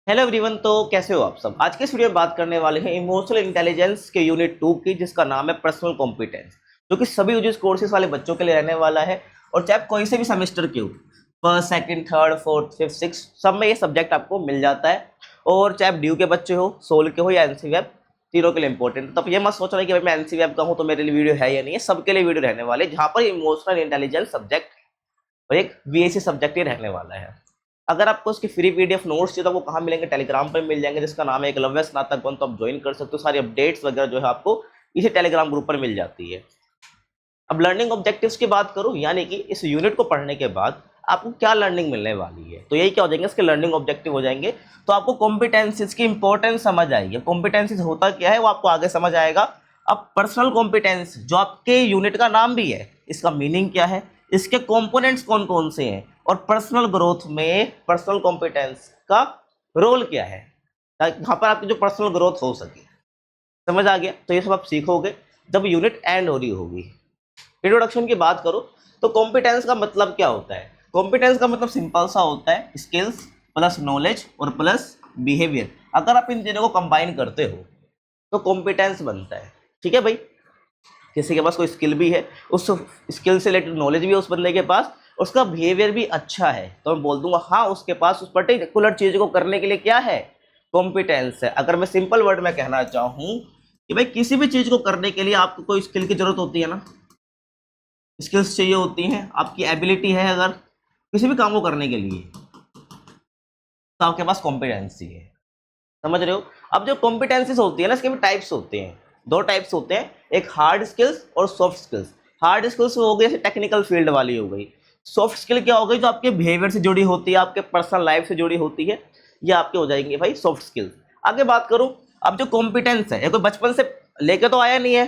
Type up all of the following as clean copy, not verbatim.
Hello everyone. तो कैसे हो आप सब। आज के इस वीडियो में बात करने वाले हैं इमोशनल इंटेलिजेंस के यूनिट 2 की, जिसका नाम है पर्सनल कॉम्पिटेंस, जो कि सभी यूजीसी कोर्सेज वाले बच्चों के लिए रहने वाला है। और चाहे आप कोई से भी सेमेस्टर के हो, first second third fourth fifth six, सब में ये सब्जेक्ट आपको मिल जाता है। और चाहे आप ड्यू के बच्चे हो, सोल के हो या एनसी वेब, तीनों के लिए इंपॉर्टेंट है। तो ये मत सोच रहे कि भाई मैं एनसी वेब का हूँ तो मेरे लिए वीडियो है या नहीं है। सबके लिए वीडियो रहने वाले, जहाँ पर इमोशनल इंटेलिजेंस सब्जेक्ट और एक वीएसी सब्जेक्ट ही रहने वाला है। अगर आपको उसकी फ्री पीडीएफ नोट्स चाहिए तो आपको कहाँ मिलेंगे, टेलीग्राम पर मिल जाएंगे, जिसका नाम है एकलव्य स्नातक वन। तो आप ज्वाइन कर सकते हो। सारी अपडेट्स वगैरह जो है आपको इसी टेलीग्राम ग्रुप पर मिल जाती है। अब लर्निंग ऑब्जेक्टिव्स की बात करूं, यानी कि इस यूनिट को पढ़ने के बाद आपको क्या लर्निंग मिलने वाली है, तो यही क्या हो जाएंगे, इसके लर्निंग ऑब्जेक्टिव हो जाएंगे। तो आपको कॉम्पिटेंसीज की इंपॉर्टेंस समझ आएगी। कॉम्पिटेंसीज होता क्या है वो आपको आगे समझ आएगा। अब पर्सनल कॉम्पिटेंस जो आपके यूनिट का नाम भी है, इसका मीनिंग क्या है, इसके कंपोनेंट्स कौन कौन से हैं, और पर्सनल ग्रोथ में पर्सनल कॉम्पिटेंस का रोल क्या है, ताकि यहाँ पर आपकी जो पर्सनल ग्रोथ हो सके। समझ आ गया। तो ये सब आप सीखोगे जब यूनिट एंड हो रही होगी। इंट्रोडक्शन की बात करो तो कॉम्पिटेंस का मतलब क्या होता है। कॉम्पिटेंस का मतलब सिंपल सा होता है, स्किल्स प्लस नॉलेज और प्लस बिहेवियर। अगर आप इन तीनों को कंबाइन करते हो तो कॉम्पिटेंस बनता है। ठीक है भाई। किसी के पास कोई स्किल भी है, उस स्किल से रिलेटेड नॉलेज भी है उस बंदे के पास, उसका बिहेवियर भी अच्छा है, तो मैं बोल दूंगा हाँ उसके पास उस पर्टिकुलर चीज को करने के लिए क्या है, कॉम्पिटेंस है। अगर मैं सिंपल वर्ड में कहना चाहूँ कि भाई किसी भी चीज को करने के लिए आपको कोई स्किल की जरूरत होती है ना, स्किल्स चाहिए होती हैं, आपकी एबिलिटी है अगर किसी भी काम को करने के लिए, तो आपके पास कॉम्पिटेंसी है। समझ रहे हो। अब जो कॉम्पिटेंसीज होती है ना, इसके भी टाइप्स होते हैं। दो टाइप्स होते हैं, एक हार्ड स्किल्स और सॉफ्ट स्किल्स। हार्ड स्किल्स हो गई जैसे टेक्निकल फील्ड वाली हो गई। सॉफ्ट स्किल क्या हो गई, जो आपके बिहेवियर से जुड़ी होती है, आपके पर्सनल लाइफ से जुड़ी होती है, ये आपके हो जाएंगे भाई सॉफ्ट स्किल्स। आगे बात करूं, अब जो कॉम्पिटेंस है, ये कोई बचपन से लेके तो आया नहीं है,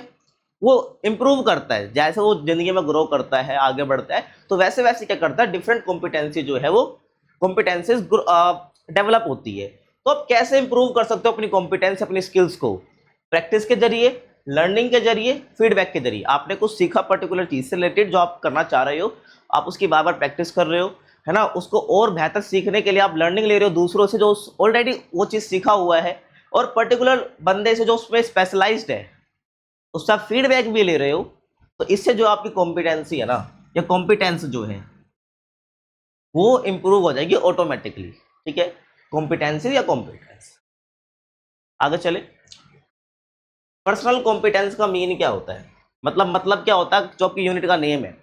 वो इम्प्रूव करता है जैसे वो जिंदगी में ग्रो करता है, आगे बढ़ता है, तो वैसे वैसे क्या करता है, डिफरेंट कॉम्पिटेंसी जो है वो कॉम्पिटेंसीज डेवलप होती है। तो आप कैसे इंप्रूव कर सकते हो अपनी कॉम्पिटेंस, अपनी स्किल्स को, प्रैक्टिस के जरिए, लर्निंग के जरिए, फीडबैक के जरिए। आपने कुछ सीखा पर्टिकुलर चीज से रिलेटेड जो आप करना चाह रहे हो, आप उसकी बार बार प्रैक्टिस कर रहे हो, है ना, उसको और बेहतर सीखने के लिए आप लर्निंग ले रहे हो दूसरों से जो ऑलरेडी वो चीज सीखा हुआ है, और पर्टिकुलर बंदे से जो उसमें स्पेशलाइज्ड है उससे आप फीडबैक भी ले रहे हो। तो इससे जो आपकी कॉम्पिटेंसी है ना, या कॉम्पिटेंस जो है वो इंप्रूव हो जाएगी ऑटोमेटिकली। ठीक है, कॉम्पिटेंसी या कॉम्पिटेंस। आगे चले। पर्सनल कॉम्पिटेंस का मीन क्या होता है, मतलब क्या होता है, जो आपकी यूनिट का नेम है,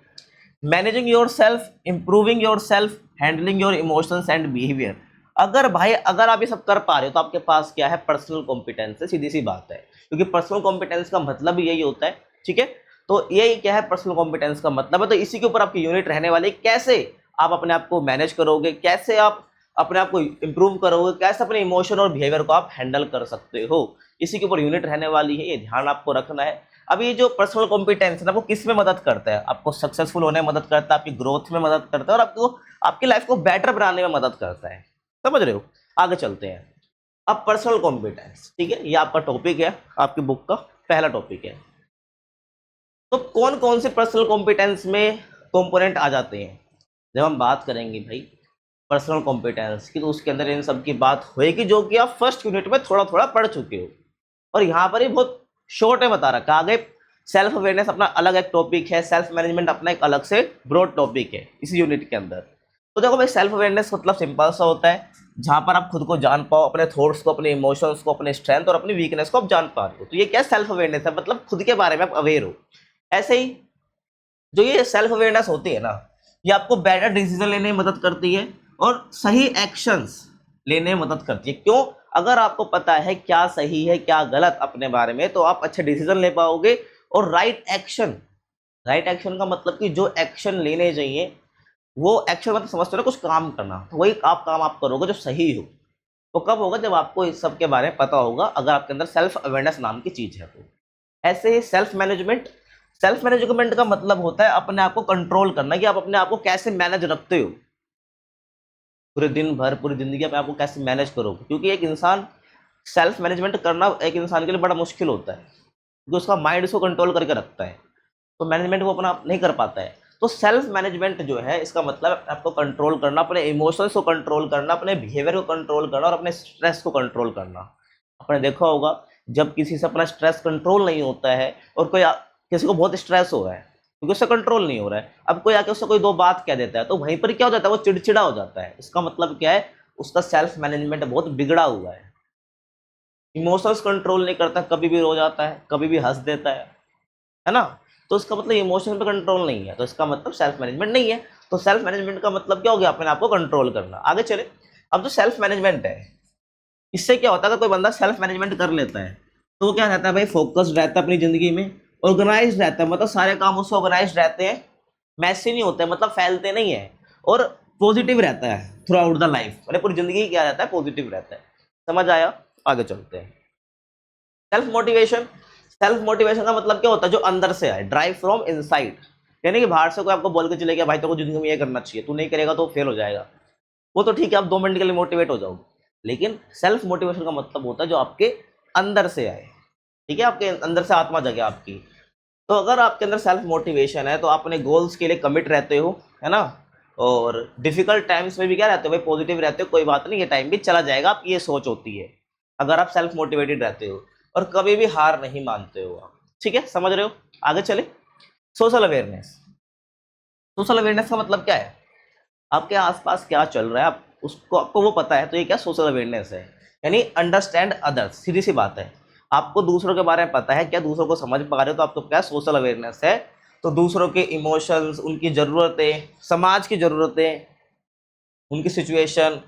managing your self, improving your self, handling your emotions and behaviour. अगर भाई अगर आप ये सब कर पा रहे हो तो आपके पास क्या है, पर्सनल कॉम्पिटेंस है, सीधी सी बात है, क्योंकि पर्सनल कॉम्पिटेंस का मतलब ही यही होता है। ठीक है, तो यही क्या है, पर्सनल कॉम्पिटेंस का मतलब है। तो इसी के ऊपर आपकी यूनिट रहने वाली है, कैसे आप अपने आप को मैनेज करोगे, कैसे आप अपने आप को इंप्रूव करोगे, कैसे अपने इमोशन और बिहेवियर को आप हैंडल कर सकते हो, इसी के ऊपर यूनिट रहने वाली है। ये ध्यान आपको रखना है। अब ये जो पर्सनल कॉम्पिटेंस है ना, वो किस में मदद करता है, आपको सक्सेसफुल होने में मदद करता है, आपकी ग्रोथ में मदद करता है, और आपको आपकी लाइफ को बेटर बनाने में मदद करता है। समझ रहे हो। आगे चलते हैं। अब पर्सनल कॉम्पिटेंस, ठीक है, ये आपका टॉपिक है, आपकी बुक का पहला टॉपिक है। तो कौन कौन से पर्सनल कॉम्पिटेंस में कंपोनेंट आ जाते हैं, जब हम बात करेंगे भाई पर्सनल कॉम्पिटेंस की, तो उसके अंदर इन सब की बात होएगी जो कि आप फर्स्ट यूनिट में थोड़ा थोड़ा पढ़ चुके हो। और यहाँ पर ही बहुत शॉर्ट में बता रखा। आगे सेल्फ अवेयरनेस अपना अलग एक टॉपिक है, सेल्फ मैनेजमेंट अपना एक अलग से ब्रॉड टॉपिक है इसी यूनिट के अंदर। तो देखो भाई, सेल्फ अवेयरनेस मतलब सिंपल सा होता है, जहाँ पर आप खुद को जान पाओ, अपने थॉट्स को, अपने इमोशंस को, अपने स्ट्रेंथ और अपनी वीकनेस को आप जान पा रहे हो। तो ये क्या सेल्फ अवेयरनेस है, मतलब खुद के बारे में आप अवेयर हो। ऐसे ही जो ये सेल्फ अवेयरनेस होती है ना, ये आपको बेटर डिसीजन लेने में मदद करती है और सही एक्शंस लेने में मदद करती है। क्यों, अगर आपको पता है क्या सही है क्या गलत अपने बारे में, तो आप अच्छे डिसीजन ले पाओगे। और राइट एक्शन, राइट एक्शन का मतलब कि जो एक्शन लेने चाहिए वो एक्शन, मतलब समझते हो ना, कुछ काम करना, तो वही आप काम आप करोगे जो सही हो। तो कब होगा, जब आपको इस सब के बारे में पता होगा, अगर आपके अंदर सेल्फ अवेयरनेस नाम की चीज है तो। ऐसे ही सेल्फ मैनेजमेंट, सेल्फ मैनेजमेंट का मतलब होता है अपने आप को कंट्रोल करना, कि आप अपने आप को कैसे मैनेज रखते हो, पूरे दिन भर पूरी जिंदगी अपने आप को कैसे मैनेज करोगे। क्योंकि एक इंसान, सेल्फ मैनेजमेंट करना एक इंसान के लिए बड़ा मुश्किल होता है, क्योंकि उसका माइंड उसको कंट्रोल करके रखता है, तो मैनेजमेंट वो अपना नहीं कर पाता है। तो सेल्फ मैनेजमेंट जो है इसका मतलब आपको कंट्रोल करना, अपने इमोशंस को कंट्रोल करना, अपने बिहेवियर को कंट्रोल करना और अपने स्ट्रेस को कंट्रोल करना। आपने देखा होगा जब किसी से अपना स्ट्रेस कंट्रोल नहीं होता है और किसी को बहुत स्ट्रेस हो रहा है क्योंकि उससे कंट्रोल नहीं हो रहा है, अब कोई आके उससे कोई दो बात कह देता है तो वहीं पर क्या हो जाता है, वो चिड़चिड़ा हो जाता है। इसका मतलब क्या है, उसका सेल्फ मैनेजमेंट बहुत बिगड़ा हुआ है। इमोशंस कंट्रोल नहीं करता, कभी भी रो जाता है, कभी भी हंस देता है ना। तो इसका मतलब इमोशन पे कंट्रोल नहीं है, तो इसका मतलब सेल्फ मैनेजमेंट नहीं है। तो सेल्फ मैनेजमेंट का मतलब क्या हो गया, अपने आप को कंट्रोल करना। आगे चले, अब जो सेल्फ मैनेजमेंट है इससे क्या होता है, अगर कोई बंदा सेल्फ मैनेजमेंट कर लेता है तो वो क्या रहता है भाई, फोकस्ड रहता है अपनी जिंदगी में, ऑर्गेनाइज रहता है, मतलब सारे काम उससे ऑर्गेनाइज रहते हैं, मैसी नहीं होते, मतलब फैलते नहीं है, और पॉजिटिव रहता है थ्रू आउट द लाइफ, मतलब पूरी जिंदगी क्या रहता है, पॉजिटिव रहता है। समझ आया? आगे चलते हैं। सेल्फ मोटिवेशन, सेल्फ मोटिवेशन का मतलब क्या होता है, जो अंदर से आए, ड्राइव फ्रॉम इनसाइड, यानी कि बाहर से कोई आपको बोल के चले गया भाई तेरे को जिंदगी में ये करना चाहिए, तू नहीं करेगा तो फेल हो जाएगा, वो तो ठीक है, आप 2 मिनट के लिए मोटिवेट हो जाओगे, लेकिन सेल्फ मोटिवेशन का मतलब होता है जो आपके अंदर से आए, ठीक है, आपके अंदर से आत्मा जगे आपकी। तो अगर आपके अंदर सेल्फ मोटिवेशन है तो आप अपने गोल्स के लिए कमिट रहते हो, है ना, और डिफिकल्ट टाइम्स में भी क्या रहते हो भाई, पॉजिटिव रहते हो, कोई बात नहीं, ये टाइम भी चला जाएगा, आप ये सोच होती है अगर आप सेल्फ मोटिवेटेड रहते हो, और कभी भी हार नहीं मानते हो आप। ठीक है, समझ रहे हो? आगे चले। सोशल अवेयरनेस, सोशल अवेयरनेस का मतलब क्या है, आपके आसपास क्या चल रहा है आप उसको, आपको वो पता है, तो ये क्या सोशल अवेयरनेस है, यानी अंडरस्टैंड अदर्स, सीधी सी बात है, आपको दूसरों के बारे में पता है, क्या दूसरों को समझ पा रहे हो, तो आपको क्या सोशल अवेयरनेस है। तो दूसरों के इमोशंस, उनकी ज़रूरतें, समाज की ज़रूरतें, उनकी सिचुएशन,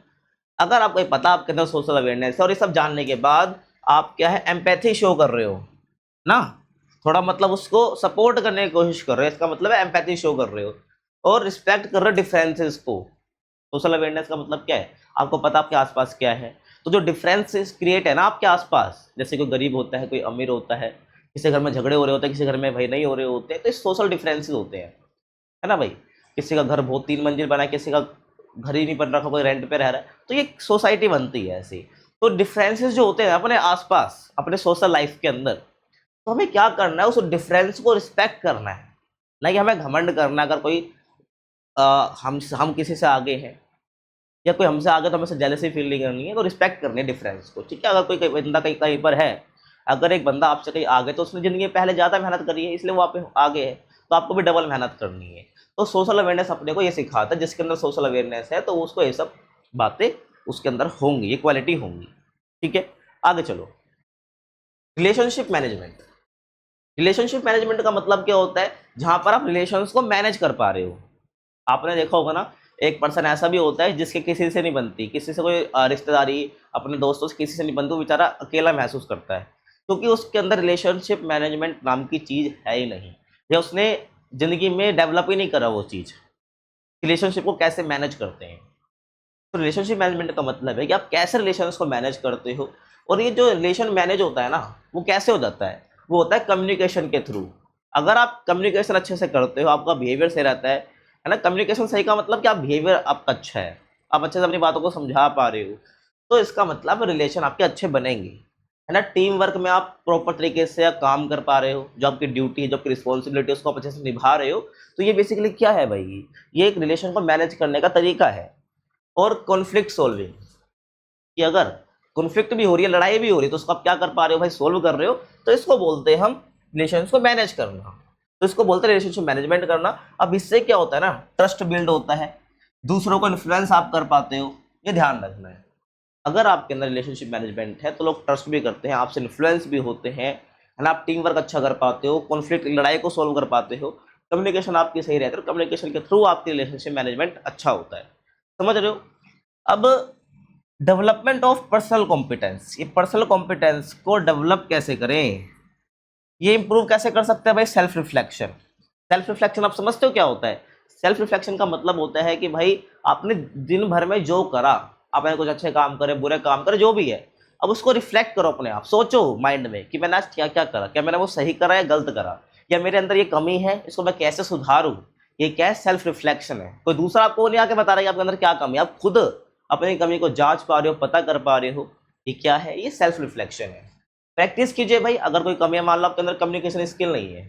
अगर आपको ये पता आपके अंदर सोशल अवेयरनेस है और ये सब जानने के बाद आप क्या है, एम्पैथी शो कर रहे हो ना, थोड़ा मतलब उसको सपोर्ट करने की कोशिश कर रहे हो, इसका मतलब है एम्पैथी शो कर रहे हो, और रिस्पेक्ट कर रहे हो डिफरेंसेस को। सोशल अवेयरनेस का मतलब क्या है, आपको पता आपके आसपास क्या है, तो जो डिफरेंसेस क्रिएट है ना आपके आसपास, जैसे कोई गरीब होता है, कोई अमीर होता है, किसी घर में झगड़े हो रहे होते हैं, किसी घर में भाई नहीं हो रहे होते हैं, तो ये सोशल डिफरेंसेस होते हैं, है ना भाई। किसी का घर बहुत 3 मंजिल बना है, किसी का घर ही नहीं बन रखा, कोई रेंट पे रह रहा है, तो ये सोसाइटी बनती है ऐसी। तो डिफरेंसेस जो होते हैं अपने आसपास, अपने सोशल लाइफ के अंदर, तो हमें क्या करना है, उस डिफरेंस को रिस्पेक्ट करना है, ना कि हमें घमंड करना है। अगर कोई हम किसी से आगे हैं या कोई हमसे आगे, तो हमें से जेलसी फील नहीं करनी है, तो रिस्पेक्ट करनी है डिफरेंस को, ठीक है। अगर कोई बंदा कहीं कहीं पर है, अगर एक बंदा आपसे कहीं आगे, तो उसने ज़िंदगी में पहले ज़्यादा मेहनत करी है, इसलिए वो आप पे आगे है, तो आपको भी डबल मेहनत करनी है। तो सोशल अवेयरनेस अपने को ये सिखाता है, जिसके अंदर सोशल अवेयरनेस है तो उसको ये सब बातें उसके अंदर होंगी, ये क्वालिटी होंगी, ठीक है। आगे चलो, रिलेशनशिप मैनेजमेंट। रिलेशनशिप मैनेजमेंट का मतलब क्या होता है, जहाँ पर आप रिलेशंस को मैनेज कर पा रहे हो। आपने देखा होगा ना, एक पर्सन ऐसा भी होता है जिसके किसी से नहीं बनती, किसी से कोई रिश्तेदारी, अपने दोस्तों से किसी से नहीं बनती, वो बेचारा अकेला महसूस करता है, क्योंकि उसके अंदर रिलेशनशिप मैनेजमेंट नाम की चीज़ है ही नहीं, या उसने ज़िंदगी में डेवलप ही नहीं करा वो चीज़, रिलेशनशिप को कैसे मैनेज करते हैं। तो रिलेशनशिप मैनेजमेंट का मतलब है कि आप कैसे रिलेशंस को मैनेज करते हो, और ये जो रिलेशन मैनेज होता है ना, वो कैसे हो जाता है, वो होता है कम्युनिकेशन के थ्रू। अगर आप कम्युनिकेशन अच्छे से करते हो, आपका बिहेवियर सही रहता है ना, कम्युनिकेशन सही का मतलब कि आप बिहेवियर आपका अच्छा है, आप अच्छे से अपनी बातों को समझा पा रहे हो, तो इसका मतलब रिलेशन आपके अच्छे बनेंगे, है ना। टीम वर्क में आप प्रॉपर तरीके से आप काम कर पा रहे हो, जो आपकी ड्यूटी है, जो आपकी रिस्पॉन्सिबिलिटी है, उसको आप अच्छे से निभा रहे हो, तो ये बेसिकली क्या है भाई, ये एक रिलेशन को मैनेज करने का तरीका है। और कॉन्फ्लिक्ट सॉल्विंग, कि अगर कॉन्फ्लिक्ट भी हो रही है, लड़ाई भी हो रही है, तो उसको आप क्या कर पा रहे हो भाई, सोल्व कर रहे हो, तो इसको बोलते हैं हम रिलेशंस को मैनेज करना, तो इसको बोलते हैं रिलेशनशिप मैनेजमेंट करना। अब इससे क्या होता है ना, ट्रस्ट बिल्ड होता है, दूसरों को इन्फ्लुएंस आप कर पाते हो, ये ध्यान रखना है। अगर आपके अंदर रिलेशनशिप मैनेजमेंट है तो लोग ट्रस्ट भी करते हैं, आपसे इन्फ्लुएंस भी होते हैं, है ना, आप टीम वर्क अच्छा कर पाते हो, कॉन्फ्लिक्ट लड़ाई को सोल्व कर पाते हो, कम्युनिकेशन आपकी सही रहती है, और कम्युनिकेशन के थ्रू आपकी रिलेशनशिप मैनेजमेंट अच्छा होता है। समझ रहे हो? अब डेवलपमेंट ऑफ पर्सनल कॉम्पिटेंस, ये पर्सनल कॉम्पिटेंस को डेवलप कैसे करें, ये इंप्रूव कैसे कर सकते हैं भाई, सेल्फ रिफ्लेक्शन। सेल्फ रिफ्लेक्शन आप समझते हो क्या होता है? सेल्फ रिफ्लेक्शन का मतलब होता है कि भाई आपने दिन भर में जो करा, आपने कुछ अच्छे काम करे, बुरे काम करे, जो भी है, अब उसको रिफ्लेक्ट करो अपने आप, सोचो माइंड में कि मैंने आज क्या क्या करा, क्या मैंने वो सही करा या गलत करा, या मेरे अंदर ये कमी है, इसको मैं कैसे सुधारूँ। ये क्या है, सेल्फ रिफ्लेक्शन है। कोई दूसरा आपको नहीं आके बता रहा है कि आपके अंदर क्या कमी है, आप खुद अपनी कमी को जांच पा रहे हो, पता कर पा रहे हो, ये क्या है, ये सेल्फ रिफ्लेक्शन है। प्रैक्टिस कीजिए भाई, अगर कोई कमी है, मान लो आपके अंदर कम्युनिकेशन स्किल नहीं है,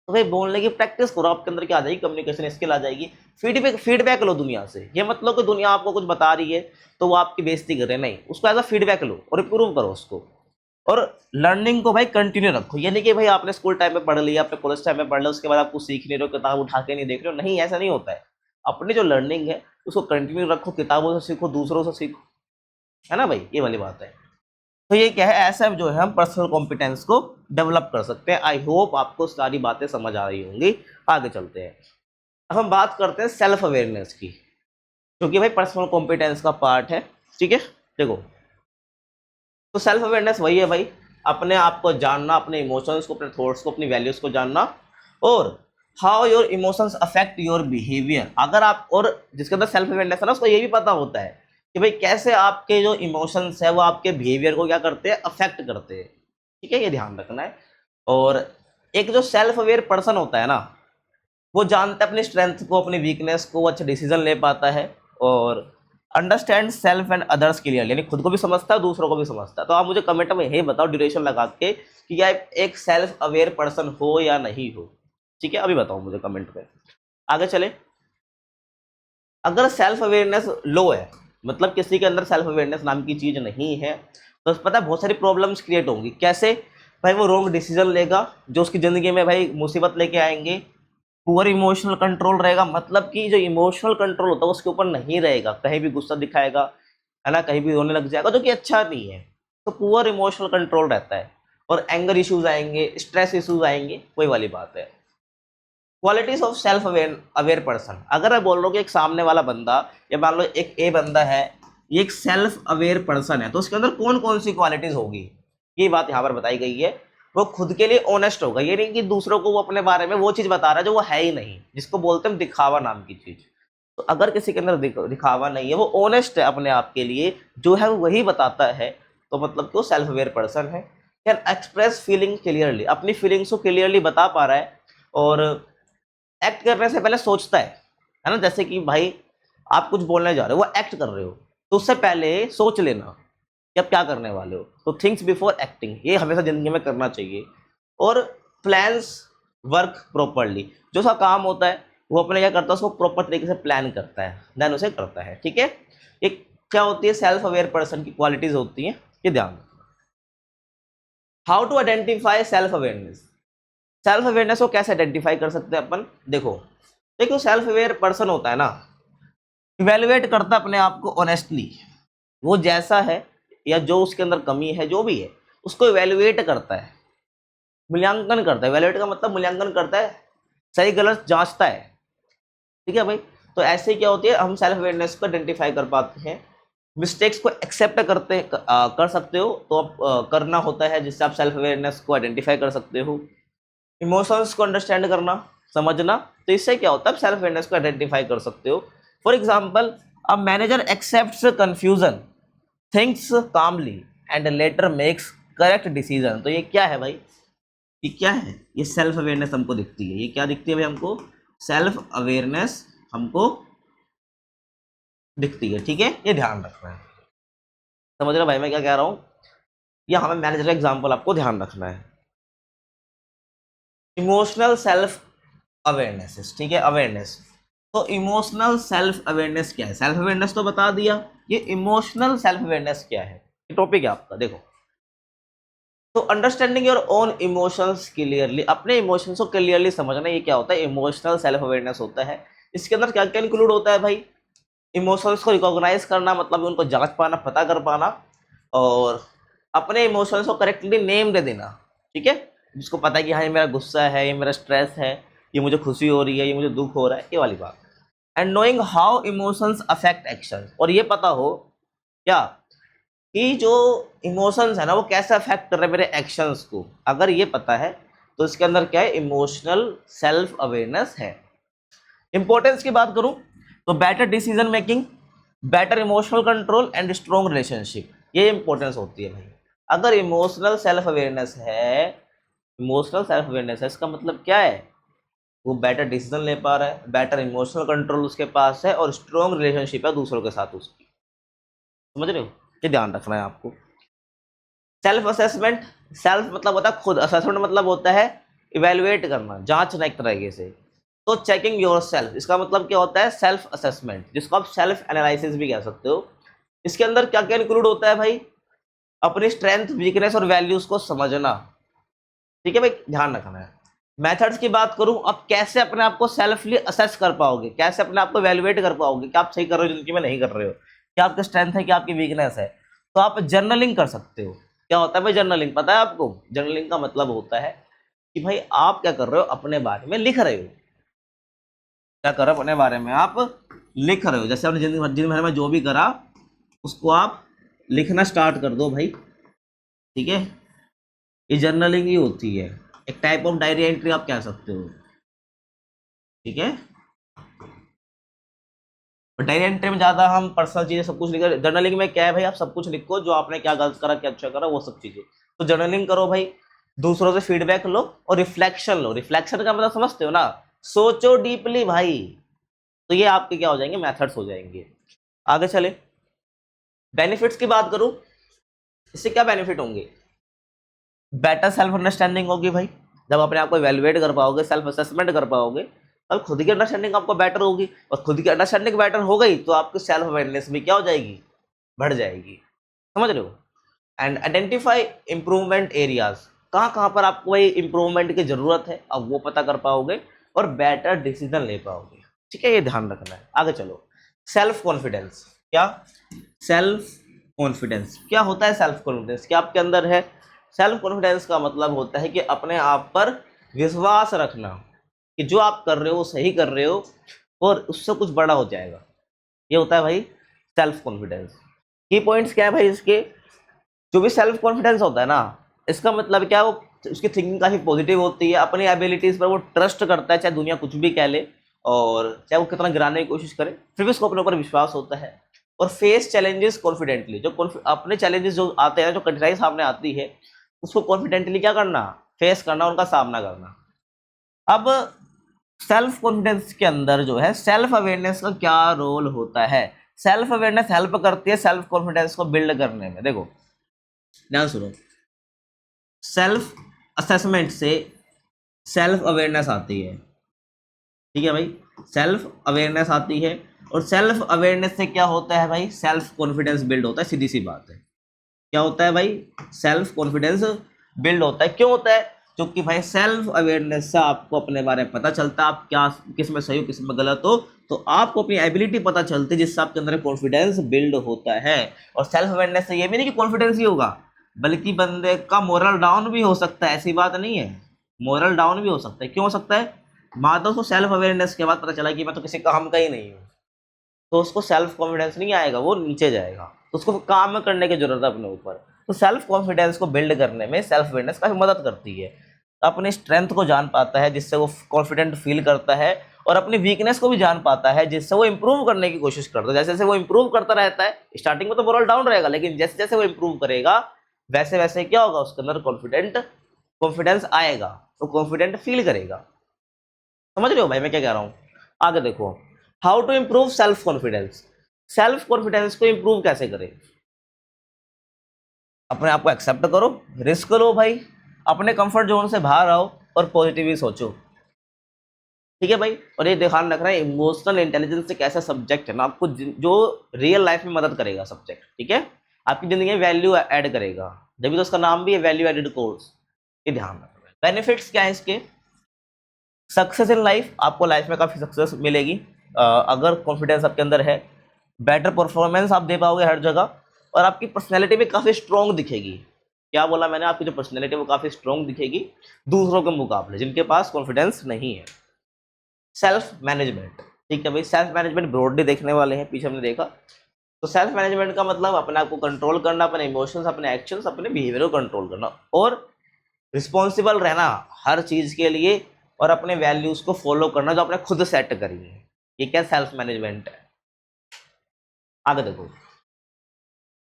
तो भाई बोलने की प्रैक्टिस करो, आपके अंदर क्या आ जाएगी, कम्युनिकेशन स्किल आ जाएगी। फीडबैक लो दुनिया से, ये मतलब कि दुनिया आपको कुछ बता रही है तो वो आपकी बेइज्जती करे, नहीं, उसको एज अ फीडबैक लो और इम्प्रूव करो उसको। और लर्निंग को भाई कंटिन्यू रखो, ये नहीं कि भाई आपने स्कूल टाइम में पढ़ लिया, आपने कॉलेज टाइम में पढ़ लिया, उसके बाद आप कुछ सीख नहीं रहे हो, किताब उठा के नहीं देख रहे हो, नहीं, ऐसा नहीं होता है। अपनी जो लर्निंग है उसको कंटिन्यू रखो, किताबों से सीखो, दूसरों से सीखो, है ना भाई, ये वाली बात है। तो ये क्या है, ऐसा जो है हम पर्सनल कॉम्पिटेंस को डेवलप कर सकते हैं। आई होप आपको सारी बातें समझ आ रही होंगी। आगे चलते हैं, अब हम बात करते हैं सेल्फ अवेयरनेस की, जो कि भाई पर्सनल कॉम्पिटेंस का पार्ट है। ठीक है, देखो, तो सेल्फ अवेयरनेस वही है भाई, अपने आप को जानना, अपने इमोशंस को, अपने थॉट्स को, अपनी वैल्यूज को जानना, और how your emotions affect your behaviour. अगर आप, और जिसके अंदर सेल्फ अवेयरनेस है ना, उसको ये भी पता होता है कि भाई कैसे आपके जो इमोशंस है वो आपके बिहेवियर को क्या करते हैं, अफेक्ट करते हैं। ठीक है, ये ध्यान रखना है। और एक जो सेल्फ अवेयर पर्सन होता है ना, वो जानता है अपनी स्ट्रेंथ को, अपनी वीकनेस को, वो अच्छा डिसीजन ले पाता है, और understand self and others clearly, यानी खुद को भी समझता है, दूसरों को भी समझता है। तो आप मुझे कमेंट में यही बताओ ड्यूरेशन लगा के कि क्या एक सेल्फ अवेयर पर्सन हो या नहीं हो। ठीक है, अभी बताओ मुझे कमेंट में। आगे चले, अगर सेल्फ अवेयरनेस लो है, मतलब किसी के अंदर सेल्फ अवेयरनेस नाम की चीज नहीं है, तो पता है बहुत सारी प्रॉब्लम्स क्रिएट होंगी। कैसे भाई, वो रॉन्ग डिसीजन लेगा जो उसकी जिंदगी में भाई मुसीबत लेके आएंगे। पुअर इमोशनल कंट्रोल रहेगा, मतलब कि जो इमोशनल कंट्रोल होता है उसके ऊपर नहीं रहेगा, कहीं भी गुस्सा दिखाएगा, है ना, कहीं भी रोने लग जाएगा, जो कि अच्छा नहीं है। तो पुअर इमोशनल कंट्रोल रहता है, और एंगर इश्यूज आएंगे, स्ट्रेस इश्यूज आएंगे, वही वाली बात है। Qualities of self aware person, अगर मैं बोल रहा हूँ कि एक सामने वाला बंदा, या मान लो एक ए बंदा है, ये एक सेल्फ अवेयर पर्सन है, तो उसके अंदर कौन कौन सी क्वालिटीज होगी, ये बात यहाँ पर बताई गई है। वो खुद के लिए ऑनेस्ट होगा, ये नहीं कि दूसरों को वो अपने बारे में वो चीज बता रहा है जो वो है ही नहीं, जिसको बोलते हैं दिखावा नाम की चीज। तो अगर किसी के अंदर दिखावा नहीं है, वो ऑनेस्ट है अपने आप के लिए, जो है वो वही बताता है, तो मतलब कि वो सेल्फ अवेयर पर्सन है। कैन एक्सप्रेस फीलिंग क्लियरली, अपनी फीलिंग्स को क्लियरली बता पा रहा है, और एक्ट करने से पहले सोचता है ना, जैसे कि भाई आप कुछ बोलने जा रहे हो, वो एक्ट कर रहे हो, तो उससे पहले सोच लेना कि आप क्या करने वाले हो। तो थिंक्स बिफोर एक्टिंग, ये हमेशा जिंदगी में करना चाहिए। और प्लान्स वर्क प्रॉपरली, जो सा काम होता है वो अपने क्या करता है, उसको प्रॉपर तरीके से प्लान करता है, देन उसे करता है। ठीक है, एक क्या होती है सेल्फ अवेयर पर्सन की क्वालिटीज होती हैं, ये ध्यान। How to identify self awareness, self awareness को कैसे आइडेंटिफाई कर सकते हैं अपन, देखो, देखो सेल्फ अवेयर पर्सन होता है ना, इवेलुएट करता है अपने आप को ऑनेस्टली, वो जैसा है या जो उसके अंदर कमी है जो भी है, उसको इवेलुएट करता है, मूल्यांकन करता है। इवेलुएट का मतलब मूल्यांकन करता है, सही गलत जांचता है। ठीक है भाई, तो ऐसे क्या होती है, हम सेल्फ अवेयरनेस को आइडेंटिफाई कर पाते हैं। मिस्टेक्स को एक्सेप्ट कर सकते हो, तो आप करना होता है जिससे आप सेल्फ अवेयरनेस को आइडेंटिफाई कर सकते हो। इमोशंस को अंडरस्टैंड करना, समझना, तो इससे क्या होता है, आप सेल्फ अवेयरनेस को आइडेंटिफाई कर सकते हो। For example, a manager accepts confusion, thinks calmly and later makes correct decision. तो ये क्या है भाई, ये क्या है, ये सेल्फ अवेयरनेस हमको दिखती है। ये क्या दिखती है भाई हमको, सेल्फ अवेयरनेस हमको दिखती है। ठीक है, ये ध्यान रखना है, समझ रहे हो भाई मैं क्या कह रहा हूँ। या हमें मैनेजर का एग्जाम्पल आपको ध्यान रखना है। इमोशनल सेल्फ अवेयरनेस, ठीक है, अवेयरनेस। तो इमोशनल सेल्फ अवेयरनेस क्या है, सेल्फ अवेयरनेस तो बता दिया, ये इमोशनल सेल्फ अवेयरनेस क्या है, ये टॉपिक है आपका। देखो, तो understanding your own emotions clearly, अपने इमोशंस को क्लियरली समझना, ये क्या होता है, इमोशनल सेल्फ अवेयरनेस होता है। इसके अंदर क्या क्या इंक्लूड होता है भाई, इमोशंस को रिकॉग्नाइज करना, मतलब उनको जांच पाना, पता कर पाना, और अपने इमोशंस को करेक्टली नेम दे देना। ठीक है, जिसको पता है कि हाँ ये मेरा गुस्सा है, ये मेरा स्ट्रेस है, ये मुझे खुशी हो रही है, ये मुझे दुख हो रहा है, ये वाली बात। And knowing how emotions affect action, और ये पता हो क्या कि जो इमोशंस है ना वो कैसे अफेक्ट कर रहे हैं मेरे एक्शंस को, अगर ये पता है तो इसके अंदर क्या है, इमोशनल सेल्फ अवेयरनेस है। इंपॉर्टेंस की बात करूं तो better decision making, better emotional control and strong relationship, ये इंपॉर्टेंस होती है भाई। अगर इमोशनल सेल्फ अवेयरनेस है, इमोशनल सेल्फ अवेयरनेस है, इसका मतलब क्या है, वो बेटर डिसीजन ले पा रहा है, बेटर इमोशनल कंट्रोल उसके पास है, और स्ट्रॉन्ग रिलेशनशिप है दूसरों के साथ उसकी। समझ रहे हो, ये ध्यान रखना है आपको। सेल्फ असेसमेंट, सेल्फ मतलब होता है खुद, असेसमेंट मतलब होता है इवेलुएट करना, जांचना एक तरीके से। तो चेकिंग योर सेल्फ, इसका मतलब क्या होता है? सेल्फ असेसमेंट, जिसको आप सेल्फ एनालिसिस भी कह सकते हो। इसके अंदर क्या क्या इंक्लूड होता है भाई? अपनी स्ट्रेंथ, वीकनेस और वैल्यूज को समझना, ठीक है भाई, ध्यान रखना है। मेथड्स की बात करूं, आप कैसे अपने आप को सेल्फली असेस कर पाओगे, कैसे अपने आप को वैल्यूएट कर पाओगे कि आप सही कर रहे हो जिंदगी में, नहीं कर रहे हो, क्या आपकी स्ट्रेंथ है, क्या आपकी वीकनेस है। तो आप जर्नलिंग कर सकते हो। क्या होता है भाई जर्नलिंग? पता है आपको? जर्नलिंग का मतलब होता है कि भाई आप क्या कर रहे हो, अपने बारे में लिख रहे हो। क्या कर रहे हो? अपने बारे में आप लिख रहे हो। जैसे आपने जिंदगी भर में जो भी करा उसको आप लिखना स्टार्ट कर दो भाई, ठीक है। ये जर्नलिंग ही होती है, एक टाइप ऑफ डायरी एंट्री आप कह सकते हो, ठीक है। और डायरी एंट्री में ज़्यादा हम पर्सनल चीज़ें सब कुछ लिख, जर्नलिंग में क्या है भाई, आप सब कुछ लिखो, जो आपने क्या गलत करा, क्या अच्छा करा, वो सब चीज़ें। तो जर्नलिंग करो भाई, दूसरों से फीडबैक लो और रिफ्लेक्शन लो। रिफ्लेक्शन का मतलब समझते हो ना? सोचो डीपली भाई। तो ये आपके क्या हो जाएंगे? मेथड्स हो जाएंगे। आगे चले, बेनिफिट्स की बात करूं, इससे क्या बेनिफिट होंगे? बेटर सेल्फ अंडरस्टैंडिंग होगी भाई, जब अपने आप को इवेलुएट कर पाओगे, सेल्फ असेसमेंट कर पाओगे, तब खुद की अंडरस्टैंडिंग आपको बेटर होगी। और खुद की अंडरस्टैंडिंग बेटर हो गई तो आपकी सेल्फ अवेयरनेस भी क्या हो जाएगी? बढ़ जाएगी। समझ रहे हो? एंड आइडेंटिफाई इंप्रूवमेंट एरियाज, कहाँ कहाँ पर आपको भाई इंप्रूवमेंट की जरूरत है, अब वो पता कर पाओगे और बेटर डिसीजन ले पाओगे, ठीक है। ये ध्यान रखना है। आगे चलो, सेल्फ कॉन्फिडेंस। क्या सेल्फ कॉन्फिडेंस क्या होता है? सेल्फ कॉन्फिडेंस क्या आपके अंदर है? सेल्फ कॉन्फिडेंस का मतलब होता है कि अपने आप पर विश्वास रखना कि जो आप कर रहे हो वो सही कर रहे हो और उससे कुछ बड़ा हो जाएगा। ये होता है भाई सेल्फ कॉन्फिडेंस। की पॉइंट्स क्या है भाई इसके? जो भी सेल्फ कॉन्फिडेंस होता है ना, इसका मतलब क्या है, वो उसकी थिंकिंग काफ़ी पॉजिटिव होती है, अपनी एबिलिटीज़ पर वो ट्रस्ट करता है, चाहे दुनिया कुछ भी कह ले और चाहे वो कितना गिराने की कोशिश करे, फिर भी उसको अपने ऊपर विश्वास होता है। और फेस चैलेंजेस कॉन्फिडेंटली, जो अपने चैलेंजेस जो आते हैं, जो कठिनाई सामने आती है, उसको कॉन्फिडेंटली क्या करना? फेस करना, उनका सामना करना। अब सेल्फ कॉन्फिडेंस के अंदर जो है सेल्फ अवेयरनेस का क्या रोल होता है? सेल्फ अवेयरनेस हेल्प करती है सेल्फ कॉन्फिडेंस को बिल्ड करने में। देखो ध्यान सुनो, सेल्फ असेसमेंट से सेल्फ अवेयरनेस आती है, ठीक है भाई, सेल्फ अवेयरनेस आती है। और सेल्फ अवेयरनेस से क्या होता है भाई? सेल्फ कॉन्फिडेंस बिल्ड होता है, सीधी सी बात है। क्या होता है भाई? सेल्फ कॉन्फिडेंस बिल्ड होता है। क्यों होता है? क्योंकि भाई सेल्फ अवेयरनेस से आपको अपने बारे में पता चलता है, आप क्या, किस में सही हो, किस में गलत हो, तो आपको अपनी एबिलिटी पता चलती है, जिससे आपके अंदर कॉन्फिडेंस बिल्ड होता है। और सेल्फ अवेयरनेस से ये भी नहीं कि कॉन्फिडेंस ही होगा, बल्कि बंदे का मोरल डाउन भी हो सकता है। ऐसी बात नहीं है, मोरल डाउन भी हो सकता है। क्यों हो सकता है? मान लो उसको सेल्फ अवेयरनेस के बाद पता चला कि मैं तो किसी काम का ही नहीं हूँ, तो उसको सेल्फ कॉन्फिडेंस नहीं आएगा, वो नीचे जाएगा, तो उसको काम करने की जरूरत है अपने ऊपर। तो सेल्फ कॉन्फिडेंस को बिल्ड करने में सेल्फ अवेयरनेस काफ़ी मदद करती है। अपनी स्ट्रेंथ को जान पाता है, जिससे वो कॉन्फिडेंट फील करता है, और अपनी वीकनेस को भी जान पाता है, जिससे वो इंप्रूव करने की कोशिश करता है। जैसे जैसे वो इंप्रूव करता रहता है, स्टार्टिंग में तो मोरल डाउन रहेगा, लेकिन जैसे जैसे वो इंप्रूव करेगा वैसे वैसे क्या होगा, उसके अंदर कॉन्फिडेंस आएगा, वो कॉन्फिडेंट फील करेगा। समझ रहे हो भाई मैं क्या कह रहा हूँ? आगे देखो, how to improve self confidence. Self confidence को इंप्रूव कैसे करें? अपने आप को एक्सेप्ट करो, रिस्क लो भाई, अपने कंफर्ट जोन से बाहर आओ और पॉजिटिव ही सोचो, ठीक है भाई। और ये ध्यान रखना है, इमोशनल इंटेलिजेंस एक ऐसा सब्जेक्ट है ना आपको जो रियल लाइफ में मदद करेगा सब्जेक्ट, ठीक है, आपकी जिंदगी में वैल्यू ऐड करेगा, जब भी तो उसका नाम भी है वैल्यू एडेड कोर्स। ये ध्यान रखना है। बेनिफिट्स क्या है इसके? सक्सेस इन लाइफ, आपको लाइफ में काफ़ी सक्सेस मिलेगी अगर कॉन्फिडेंस आपके अंदर है। बेटर परफॉर्मेंस आप दे पाओगे हर जगह, और आपकी पर्सनैलिटी भी काफ़ी स्ट्रॉन्ग दिखेगी। क्या बोला मैंने? आपकी जो पर्सनैलिटी है वो काफ़ी स्ट्रॉन्ग दिखेगी दूसरों के मुकाबले जिनके पास कॉन्फिडेंस नहीं है। सेल्फ मैनेजमेंट, ठीक है भाई, सेल्फ मैनेजमेंट ब्रॉडली देखने वाले हैं, पीछे हमने देखा। तो सेल्फ मैनेजमेंट का मतलब अपने आप को कंट्रोल करना, अपने इमोशंस, अपने एक्शंस, अपने बिहेवियर को कंट्रोल करना और रिस्पॉन्सिबल रहना हर चीज़ के लिए, और अपने वैल्यूज़ को फॉलो करना जो आपने खुद सेट करी है। ये क्या सेल्फ मैनेजमेंट है? आगे देखो,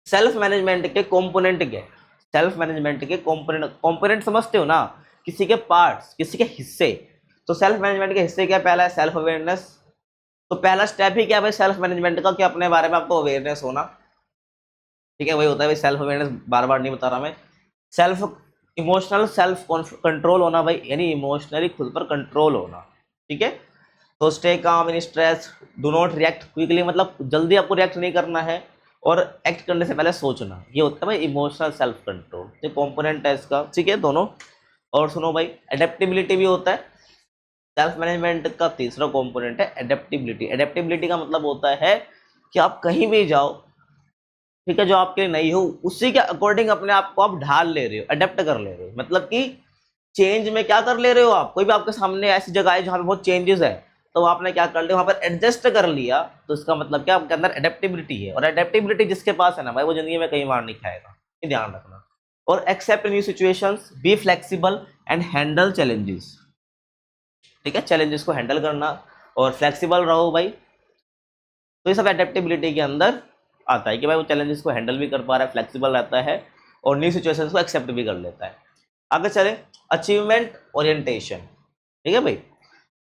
सेल्फ मैनेजमेंट के कंपोनेंट क्या है? सेल्फ मैनेजमेंट के कंपोनेंट, कंपोनेंट समझते हो ना, किसी के पार्ट्स, किसी के हिस्से। तो सेल्फ मैनेजमेंट के हिस्से क्या? पहला है सेल्फ अवेयरनेस। तो पहला स्टेप ही क्या है भाई सेल्फ मैनेजमेंट का? कि अपने बारे में आपको अवेयरनेस होना, ठीक है, वही होता है भाई सेल्फ अवेयरनेस, बार बार नहीं बता रहा मैं। सेल्फ इमोशनल सेल्फ कंट्रोल होना भाई, यानी इमोशनली खुद पर कंट्रोल होना, ठीक है। तो stay calm in stress, do not react quickly, मतलब जल्दी आपको रिएक्ट नहीं करना है, और एक्ट करने से पहले सोचना, ये होता है भाई इमोशनल सेल्फ कंट्रोल। ये कंपोनेंट है इसका, ठीक है दोनों। और सुनो भाई, एडेप्टेबिलिटी भी होता है। सेल्फ मैनेजमेंट का तीसरा कंपोनेंट है एडेप्टेबिलिटी। एडेप्टेबिलिटी का मतलब होता है कि आप कहीं भी जाओ, ठीक है, जो आपके लिए नहीं हो उसी के अकॉर्डिंग अपने आप को आप ढाल ले रहे हो, अडेप्ट कर ले रहे हो। मतलब कि चेंज में क्या कर ले रहे हो आप, कोई भी आपके सामने ऐसी जगह है जहाँ पे बहुत चेंजेस है, तो आपने क्या कर लिया, वहाँ पर एडजस्ट कर लिया, तो इसका मतलब क्या, आपके अंदर एडेप्टेबिलिटी है। और एडेप्टेबिलिटी जिसके पास है ना भाई, वो जिंदगी में कहीं मार नहीं खाएगा, ये ध्यान रखना। और accept new situations, be flexible and handle challenges, ठीक है, चैलेंजेस को हैंडल करना और फ्लेक्सिबल रहो भाई। तो ये सब एडेप्टेबिलिटी के अंदर आता है कि भाई वो चैलेंजेस को हैंडल भी कर पा रहा है, फ्लेक्सिबल रहता है और न्यू सिचुएशंस को एक्सेप्ट भी कर लेता है। आगे चले, अचीवमेंट ओरिएंटेशन, ठीक है भाई।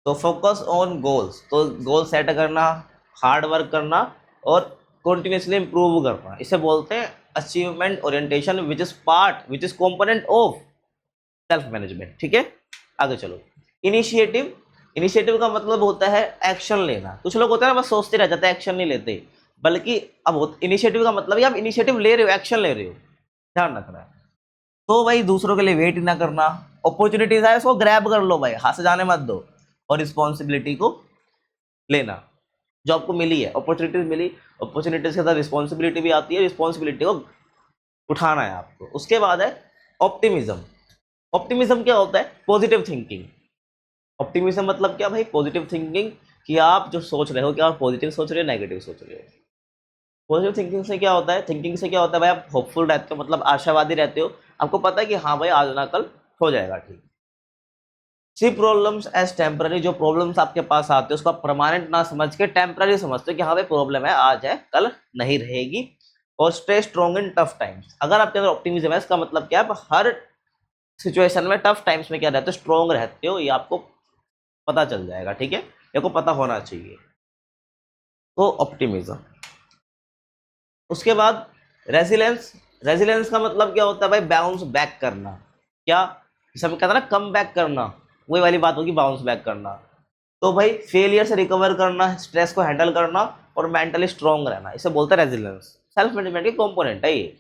तो फोकस ऑन गोल्स, तो गोल सेट करना, हार्ड वर्क करना और कंटिन्यूसली इंप्रूव करना, इसे बोलते हैं achievement orientation, which is component of self management, ठीक है। आगे चलो, इनिशिएटिव। इनिशिएटिव का मतलब होता है एक्शन लेना। कुछ लोग होते हैं ना बस सोचते रह जाते हैं, एक्शन नहीं लेते, बल्कि अब इनिशिएटिव का मतलब आप इनिशिएटिव ले रहे हो, एक्शन ले रहे हो, ध्यान रखना है। तो भाई दूसरों के लिए वेट ना करना, अपॉर्चुनिटीज है उसको ग्रैब कर लो भाई, हाथ से जाने मत दो। और रिस्पॉन्सिबिलिटी को लेना, जो आपको मिली है अपॉर्चुनिटीज मिली, अपॉर्चुनिटीज के साथ रिस्पॉन्सिबिलिटी भी आती है, रिस्पॉन्सिबिलिटी को उठाना है आपको। उसके बाद है ऑप्टिमिज्म। ऑप्टिमिज्म क्या होता है, पॉजिटिव थिंकिंग। ऑप्टिमिज्म मतलब क्या भाई, पॉजिटिव थिंकिंग, कि आप जो सोच रहे हो, क्या आप पॉजिटिव सोच रहे हो, नेगेटिव सोच रहे हो। पॉजिटिव थिंकिंग से क्या होता है, थिंकिंग से क्या होता है भाई, आप होपफुल रहते हो, मतलब आशावादी रहते हो, आपको पता है कि हाँ भाई आज ना कल हो जाएगा ठीक। सी प्रॉब्लम्स एज टेम्पररी, जो प्रॉब्लम्स आपके पास आते हैं उसको आप परमानेंट ना समझ के टेम्पररी समझते हो कि हाँ भाई प्रॉब्लम है, आज है कल नहीं रहेगी। और stay strong in tough times, अगर आपके अंदर ऑप्टिमिज्म है इसका मतलब क्या है, आप हर सिचुएशन में टफ टाइम्स में क्या रहते हो, स्ट्रॉन्ग रहते हो, ये आपको पता चल जाएगा, ठीक है, ये को पता होना चाहिए। तो ऑप्टिमिज्म। उसके बाद रेजिलेंस। रेजिलेंस का मतलब क्या होता है भाई, बाउंस बैक करना। क्या, जैसे हम कहते हैं ना कम बैक करना, वही वाली बात होगी बाउंस बैक करना। तो भाई फेलियर से रिकवर करना, स्ट्रेस को हैंडल करना और मेंटली स्ट्रांग रहना, इसे बोलते हैं रेजिलेंस। सेल्फ मैनेजमेंट की कंपोनेंट है ये।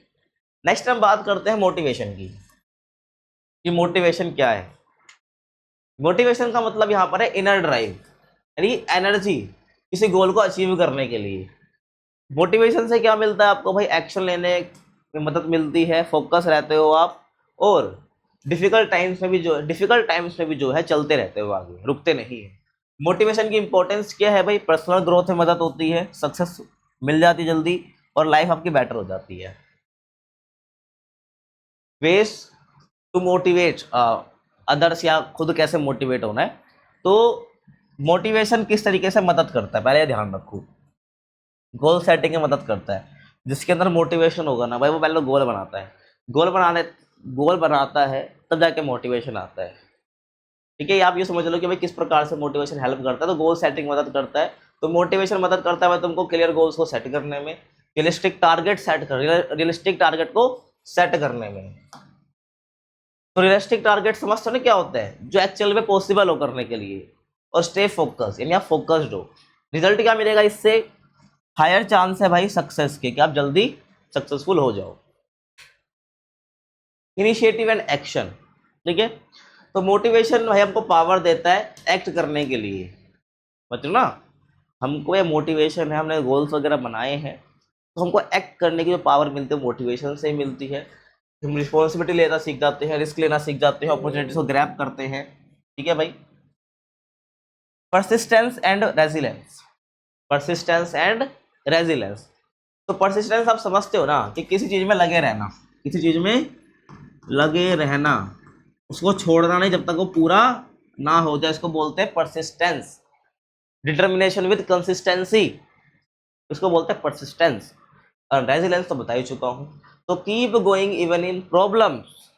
नेक्स्ट हम बात करते हैं मोटिवेशन की, कि मोटिवेशन क्या है। मोटिवेशन का मतलब यहाँ पर है इनर ड्राइव, यानी एनर्जी किसी गोल को अचीव करने के लिए। मोटिवेशन से क्या मिलता है आपको भाई, एक्शन लेने में मदद मिलती है, फोकस रहते हो आप, और डिफिकल्ट टाइम्स में भी जो है चलते रहते हो आगे, रुकते नहीं है। मोटिवेशन की इंपॉर्टेंस क्या है भाई, पर्सनल ग्रोथ में मदद होती है, सक्सेस मिल जाती है जल्दी, और लाइफ आपकी बेटर हो जाती है। वेज टू मोटिवेट अदर्स, या खुद कैसे मोटिवेट होना है। तो मोटिवेशन किस तरीके से मदद करता है, पहले ध्यान रखो। गोल सेटिंग में मदद करता है। जिसके अंदर मोटिवेशन होगा ना भाई, वो पहले गोल बनाता है, गोल बनाने गोल बनाता है तब जाके मोटिवेशन आता है, ठीक है। आप ये समझ लो कि भाई किस प्रकार से मोटिवेशन हेल्प करता है, तो गोल सेटिंग मदद करता है। तो मोटिवेशन मदद करता है भाई तुमको क्लियर गोल्स को सेट करने में, रियलिस्टिक टारगेट को सेट करने में। तो रियलिस्टिक टारगेट समझते हो ना क्या होता है, जो एक्चुअल में पॉसिबल हो करने के लिए। और स्टे फोकस, यानी आप फोकस्ड हो। रिजल्ट क्या मिलेगा इससे, हायर चांस है भाई सक्सेस के, कि आप जल्दी सक्सेसफुल हो जाओ। इनिशिएटिव एंड एक्शन, ठीक है। तो मोटिवेशन भाई हमको पावर देता है एक्ट करने के लिए, मतलब ना, हमको ये मोटिवेशन है, हमने गोल्स वगैरह बनाए हैं, तो हमको एक्ट करने की जो पावर मिलती है मोटिवेशन से ही मिलती है। हम रिस्पॉन्सिबिलिटी लेना सीख जाते हैं, रिस्क लेना सीख जाते हैं, अपॉर्चुनिटीज को ग्रैब करते हैं, ठीक है भाई। Persistence and resilience. Persistence and resilience. तो परसिस्टेंस आप समझते हो ना, कि किसी चीज में लगे रहना, किसी चीज में लगे रहना, उसको छोड़ना नहीं जब तक वो पूरा ना हो जाए, इसको बोलते हैं परसिस्टेंस। डिटर्मिनेशन विद कंसिस्टेंसी, इसको बोलते हैं परसिस्टेंस। और रेजिलेंस तो बता ही चुका हूं। तो keep going even in problems,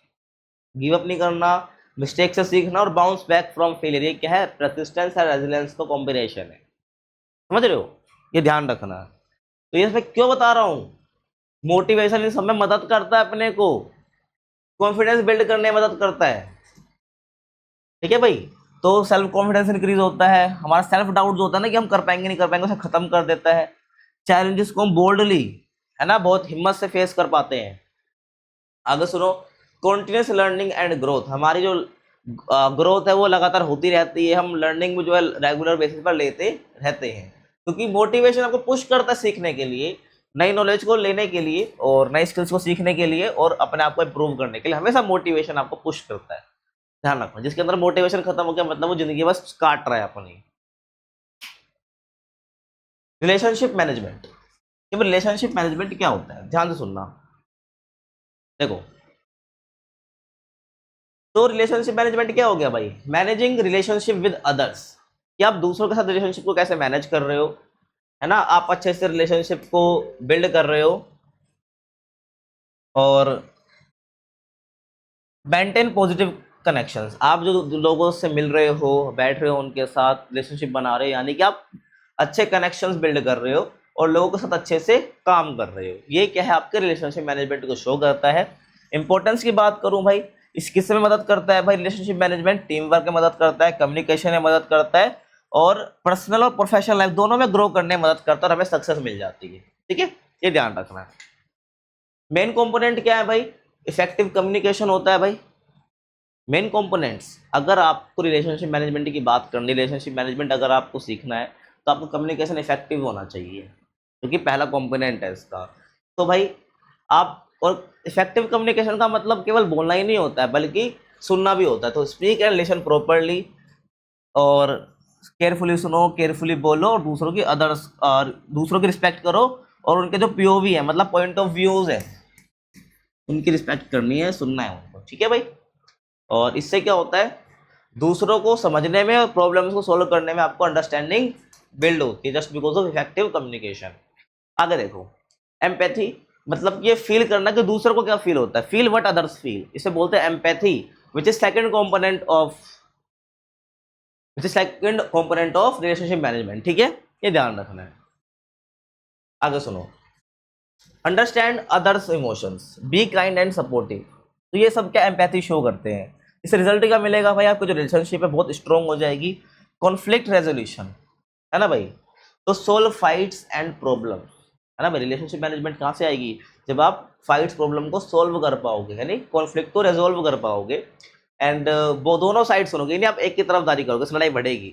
give up नहीं करना, मिस्टेक से सीखना और बाउंस बैक फ्रॉम फेलियर, ये क्या है, परसिस्टेंस और रेजिलेंस का कॉम्बिनेशन है, समझ रहे हो, ये ध्यान रखना। तो ये मैं क्यों बता रहा हूँ, मोटिवेशन इन सब में मदद करता है अपने को। कॉन्फिडेंस बिल्ड करने में मदद करता है, ठीक है भाई। तो सेल्फ कॉन्फिडेंस इंक्रीज होता है, हमारा सेल्फ डाउट जो होता है ना कि हम कर पाएंगे नहीं कर पाएंगे, उसे खत्म कर देता है। चैलेंजेस को हम बोल्डली, है ना, बहुत हिम्मत से फेस कर पाते हैं। आगे सुनो, कॉन्टिन्यूस लर्निंग एंड ग्रोथ, हमारी जो ग्रोथ है वो लगातार होती रहती है, हम लर्निंग में जो है रेगुलर बेसिस पर लेते रहते हैं, क्योंकि मोटिवेशन आपको पुश करता है सीखने के लिए, नई नॉलेज को लेने के लिए और नई स्किल्स को सीखने के लिए और अपने आप को इम्प्रूव करने के लिए हमेशा मोटिवेशन आपको पुश करता है। ध्यान रखना, जिसके अंदर मोटिवेशन खत्म हो गया मतलब वो जिंदगी बस काट रहा है अपनी। रिलेशनशिप मैनेजमेंट, रिलेशनशिप मैनेजमेंट क्या होता है, ध्यान से सुनना। देखो, तो रिलेशनशिप मैनेजमेंट क्या हो गया भाई, मैनेजिंग रिलेशनशिप विद अदर्स, कि आप दूसरों के साथ रिलेशनशिप को कैसे मैनेज कर रहे हो, है ना, आप अच्छे से रिलेशनशिप को बिल्ड कर रहे हो और मेंटेन पॉजिटिव कनेक्शंस, आप जो लोगों से मिल रहे हो, बैठ रहे हो, उनके साथ रिलेशनशिप बना रहे हो, यानी कि आप अच्छे कनेक्शंस बिल्ड कर रहे हो और लोगों के साथ अच्छे से काम कर रहे हो। ये क्या है, आपके रिलेशनशिप मैनेजमेंट को शो करता है। इंपॉर्टेंस की बात करूं भाई, इस किस में मदद करता है भाई रिलेशनशिप मैनेजमेंट, टीम वर्क में मदद करता है, कम्युनिकेशन में मदद करता है और पर्सनल और प्रोफेशनल लाइफ दोनों में ग्रो करने में मदद करता है और हमें सक्सेस मिल जाती है, ठीक है, ये ध्यान रखना है। मेन कंपोनेंट क्या है भाई, इफेक्टिव कम्युनिकेशन होता है भाई। मेन कंपोनेंट्स, अगर आपको रिलेशनशिप मैनेजमेंट की बात करनी, रिलेशनशिप मैनेजमेंट अगर आपको सीखना है तो आपको कम्युनिकेशन इफेक्टिव होना चाहिए, क्योंकि पहला कंपोनेंट है इसका। तो भाई आप, और इफेक्टिव कम्युनिकेशन का मतलब केवल बोलना ही नहीं होता है बल्कि सुनना भी होता है। तो स्पीक एंड लिसन प्रॉपरली, और केयरफुली सुनो, केयरफुली बोलो और दूसरों की अदर्स और दूसरों की रिस्पेक्ट करो और उनके जो पीओवी है मतलब पॉइंट ऑफ व्यूज है उनकी रिस्पेक्ट करनी है, सुनना है उनको, ठीक है भाई। और इससे क्या होता है, दूसरों को समझने में और प्रॉब्लम्स को सॉल्व करने में आपको अंडरस्टैंडिंग बिल्ड होती है, just because of effective communication. आगे देखो, एम्पैथी, मतलब ये फील करना कि दूसरों को क्या फील होता है, फील व्हाट अदर्स फील, इसे बोलते हैं empathy, which is second component of relationship management, ठीक है, ये ध्यान रखना है। आगे सुनो, understand others emotions, be kind and supportive, तो ये सब क्या एम्पैथी शो करते हैं। इससे रिजल्ट क्या मिलेगा भाई, आपकी जो रिलेशनशिप है बहुत स्ट्रॉन्ग हो जाएगी। कॉन्फ्लिक्ट रेजोल्यूशन, है ना भाई, तो सोल्व फाइट्स एंड प्रॉब्लम, है ना भाई। रिलेशनशिप मैनेजमेंट कहाँ से आएगी, जब आप फाइट्स प्रॉब्लम को सोल्व कर पाओगे, यानी कॉन्फ्लिक्ट को रेजोल्व कर पाओगे एंड वो दोनों साइड सुनोगे, यानी आप एक की तरफदारी करोगे, लड़ाई बढ़ेगी,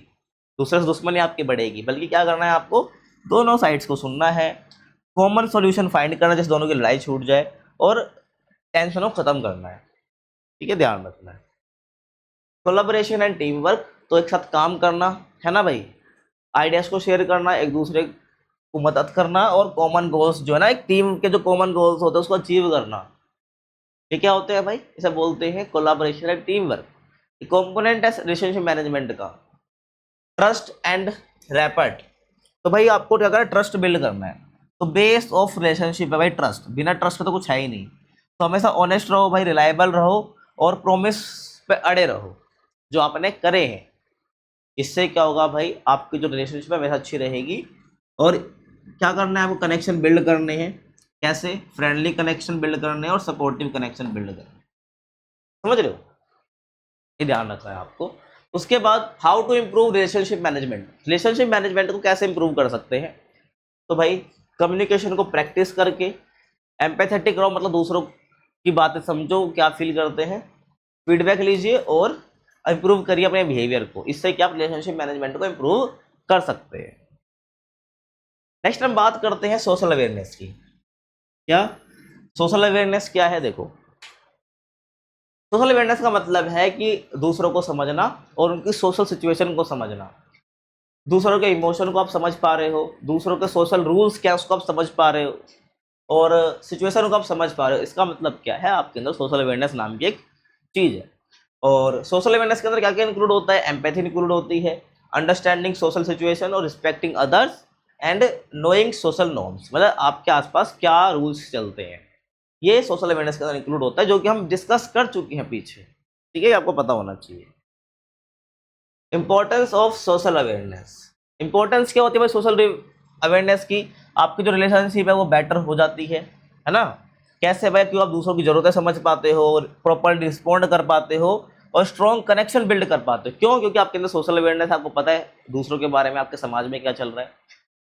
दूसरे से दुश्मनी आपकी बढ़ेगी, बल्कि क्या करना है आपको, दोनों साइड्स को सुनना है, कॉमन सॉल्यूशन फाइंड करना जिससे दोनों की लड़ाई छूट जाए और टेंशन को खत्म करना है, ठीक है, ध्यान रखना है। कोलैबोरेशन एंड टीम वर्क, तो एक साथ काम करना, है ना भाई, आइडियाज को शेयर करना, एक दूसरे को मदद करना और कॉमन गोल्स जो है ना, एक टीम के जो कॉमन गोल्स होते हैं उसको अचीव करना, ये क्या होते हैं भाई, इसे बोलते हैं collaboration and team work. Component है रिलेशनशिप मैनेजमेंट का, ट्रस्ट एंड रैपर्ट, तो भाई आपको क्या करना है, ट्रस्ट बिल्ड करना है। तो बेस ऑफ रिलेशनशिप है भाई ट्रस्ट, बिना ट्रस्ट के तो कुछ है ही नहीं। तो हमेशा ऑनेस्ट रहो भाई, रिलायबल रहो और प्रॉमिस पे अड़े रहो जो आपने करे हैं। इससे क्या होगा भाई, आपकी जो रिलेशनशिप है हमेशा अच्छी रहेगी। और क्या करना है आपको, कनेक्शन बिल्ड करने हैं, कैसे, फ्रेंडली कनेक्शन बिल्ड करने हैं और सपोर्टिव कनेक्शन बिल्ड करने हैं, समझ रहे हो, ये ध्यान रखना है आपको। उसके बाद how to improve relationship management, relationship management को कैसे इंप्रूव कर सकते हैं, तो भाई कम्युनिकेशन को प्रैक्टिस करके, एम्पैथेटिक रहो मतलब दूसरों की बातें समझो क्या फील करते हैं, फीडबैक लीजिए और इम्प्रूव करिए अपने बिहेवियर को, इससे क्या आप रिलेशनशिप मैनेजमेंट को इम्प्रूव कर सकते हैं। नेक्स्ट हम बात करते हैं सोशल अवेयरनेस की। क्या सोशल अवेयरनेस क्या है, देखो, सोशल अवेयरनेस का मतलब है कि दूसरों को समझना और उनकी सोशल सिचुएशन को समझना, दूसरों के इमोशन को आप समझ पा रहे हो, दूसरों के सोशल रूल्स क्या उसको आप समझ पा रहे हो और सिचुएशन को आप समझ पा रहे हो। इसका मतलब क्या है, आपके अंदर सोशल अवेयरनेस नाम की एक चीज़ है। और सोशल अवेयरनेस के अंदर क्या क्या इंक्लूड होता है, एम्पैथी इंक्लूड होती है, अंडरस्टैंडिंग सोशल सिचुएशन और respecting others and knowing social norms, मतलब आपके आसपास क्या रूल्स चलते हैं, ये सोशल अवेयरनेस के अंदर इंक्लूड होता है, जो कि हम डिस्कस कर चुके हैं पीछे, ठीक है, आपको पता होना चाहिए। Importance of social awareness, importance क्या होती है भाई सोशल अवेयरनेस की, आपकी जो रिलेशनशिप है वो बेटर हो जाती है ना, कैसे भाई, क्यों आप दूसरों की जरूरतें समझ पाते हो, प्रॉपरली रिस्पॉन्ड कर पाते हो और स्ट्रॉन्ग कनेक्शन बिल्ड कर पाते हो। क्यों? क्योंकि आपके अंदर सोशल अवेयरनेस, आपको पता है दूसरों के बारे में, आपके समाज में क्या चल रहा है।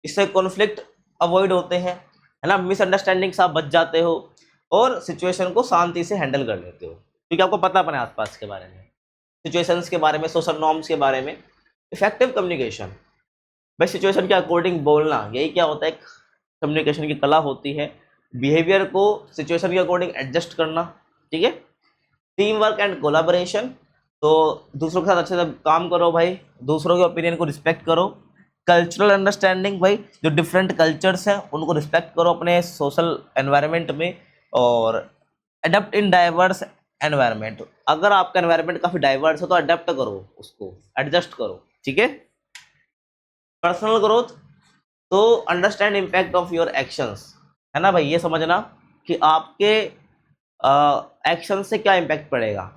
इससे कॉन्फ्लिक्ट अवॉइड होते हैं, है ना, मिसअंडरस्टैंडिंग से आप बच जाते हो और सिचुएशन को शांति से हैंडल कर लेते हो, क्योंकि आपको पता अपने आसपास के बारे में, सिचुएशंस के बारे में, सोशल नॉर्म्स के बारे में। इफेक्टिव कम्युनिकेशन, भाई सिचुएशन के अकॉर्डिंग बोलना, यही क्या होता है, एक कम्युनिकेशन की कला होती है। बिहेवियर को सिचुएशन के अकॉर्डिंग एडजस्ट करना, ठीक है। टीम वर्क एंड कोलाबोरेशन, तो दूसरों के साथ अच्छे से काम करो भाई, दूसरों के ओपिनियन को रिस्पेक्ट करो। कल्चरल अंडरस्टैंडिंग, भाई जो डिफरेंट कल्चर्स हैं उनको रिस्पेक्ट करो अपने सोशल एनवायरनमेंट में। और अडेप्ट इन डाइवर्स एनवायरनमेंट, अगर आपका एनवायरनमेंट काफ़ी डाइवर्स है तो अडेप्ट करो, उसको एडजस्ट करो, ठीक है। पर्सनल ग्रोथ, तो understand impact of your actions, है ना भाई, ये समझना कि आपके एक्शन से क्या इम्पैक्ट पड़ेगा।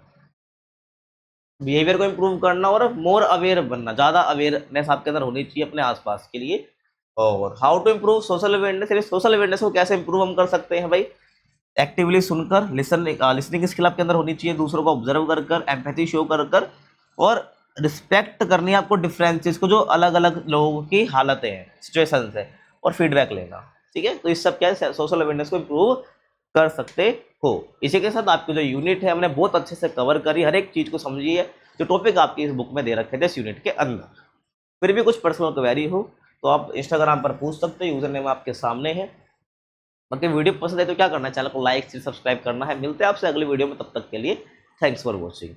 बिहेवियर को इम्प्रूव करना और मोर अवेयर बनना, ज़्यादा अवेयरनेस आपके अंदर होनी चाहिए अपने आसपास के लिए। और how to improve social awareness, social awareness को कैसे इम्प्रूव हम कर सकते हैं भाई, एक्टिवली सुनकर, लिसनिंग स्किल आपके अंदर होनी चाहिए, दूसरों को ऑब्जर्व कर कर, एम्पैथी शो कर कर, और रिस्पेक्ट करनी है आपको डिफरेंसेस को, जो अलग अलग लोगों की हालतें हैं, सिचुएशंस है, और फीडबैक लेना, ठीक है। तो इस सब क्या है, सोशल अवेयरनेस को इम्प्रूव कर सकते हो। इसी के साथ आपकी जो यूनिट है हमने बहुत अच्छे से कवर करी, हर एक चीज़ को समझी है जो टॉपिक आपकी इस बुक में दे रखे थे इस यूनिट के अंदर। फिर भी कुछ पर्सनल क्वेरी हो तो आप इंस्टाग्राम पर पूछ सकते हो, यूजर नेम आपके सामने है। बाकी वीडियो पसंद है तो क्या करना है, चैनल को लाइक से सब्सक्राइब करना है। मिलते हैं आपसे अगली वीडियो में, तब तक के लिए थैंक्स फॉर वॉचिंग।